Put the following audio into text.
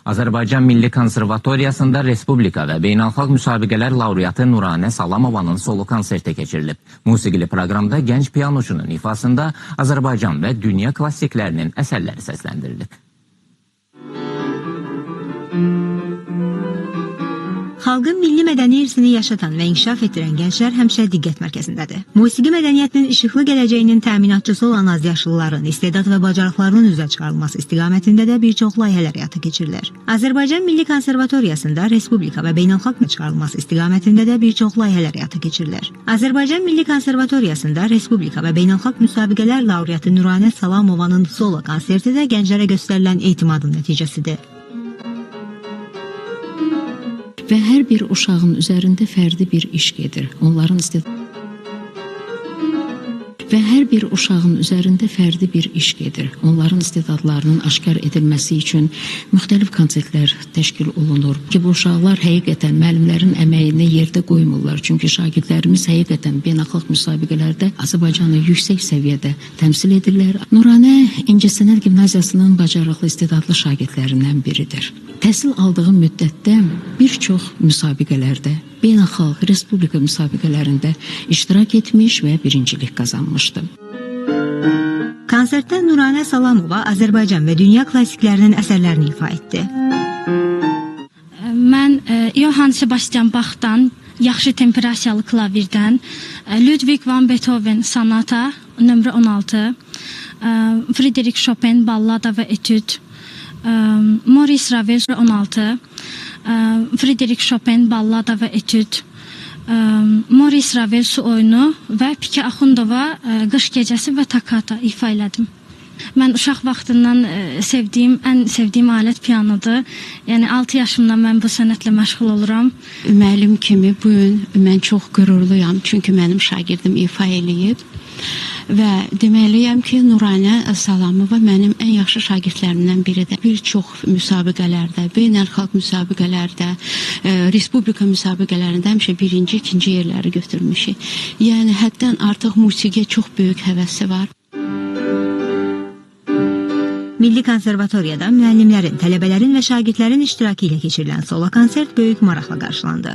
Azərbaycan Milli Konservatoriyasında Respublika və Beynəlxalq Müsabiqələr laureatı Nuranə Salamovanın solo konserti keçirilib. Musiqili proqramda gənc pianoçunun ifasında Azərbaycan və dünya klassiklərinin əsərləri səsləndirilib. Xalqın milli mədəni irsini yaşatan və inkişaf etdirən gənclər həmişə diqqət mərkəzindədir. Musiqi mədəniyyətinin işıqlı gələcəyinin təminatçısı olan azyaşlıların istedad və bacarıqlarının üzə çıxarılması istiqamətində də bir çox layihələr həyata keçirilir. Azərbaycan Milli Konservatoriyasında Respublika və Beynəlxalq çıxarılması istiqamətində də bir çox layihələr həyata keçirilir. Azərbaycan Milli Konservatoriyasında Respublika və Beynəlxalq müsabiqələr laureatı Nuranə Salamovanın solo konserti də gənclərə göstərilən etimadın nəticəsidir. Və hər bir uşağın üzərində fərdi bir iş gedir. Onların istedadlarının aşkar edilməsi üçün müxtəlif konsertlər təşkil olunur. Ki bu uşaqlar həqiqətən müəllimlərin əməyini yerdə qoymurlar. Çünki şagirdlərimiz həqiqətən beynəlxalq müsabiqələrdə Azərbaycanı yüksək səviyyədə təmsil edirlər. Nuranə İncəsənət Gimnaziyasının bacarıqlı istedadlı şagirdlərindən biridir. Təhsil aldığı müddətdə bir çox müsabiqələrdə, beynəlxalq, respublika müsabiqələrində iştirak etmiş və birincilik qazanmışdı. Konsertdə Nuranə Salamova Azərbaycan və dünya klassiklərinin əsərlərini ifa etdi. Mən Johann Sebastian Bach'dan, yaxşı temperasiyalı klavirdən, Ludwig van Beethoven sonata nömrə 16, Frédéric Chopin ballada və etüd, Maurice Ravel 16, Frédéric Chopin ballada və etüd, Maurice Ravel su oyunu və Pike Axundova qış gecəsi və takata ifa elədim. Mən uşaq vaxtından ən sevdiyim alət pianodur. Yəni 6 yaşımdan mən bu sənətlə məşğul oluram. Müəllim kimi bu gün mən çox qürurluyam, çünki mənim şagirdim ifa eləyib. Və deməliyəm ki, Nuranə Salamova mənim ən yaxşı şagirdlərimdən biridir. Bir çox müsabiqələrdə, beynəlxalq müsabiqələrdə, respublika müsabiqələrində həmişə birinci, ikinci yerləri götürmüşük. Yəni həddən artıq musiqiyə çox böyük həvəsi var. Milli Konservatoriyada müəllimlərin, tələbələrin və şagirdlərin iştirakı ilə keçirilən solo konsert böyük maraqla qarşılandı.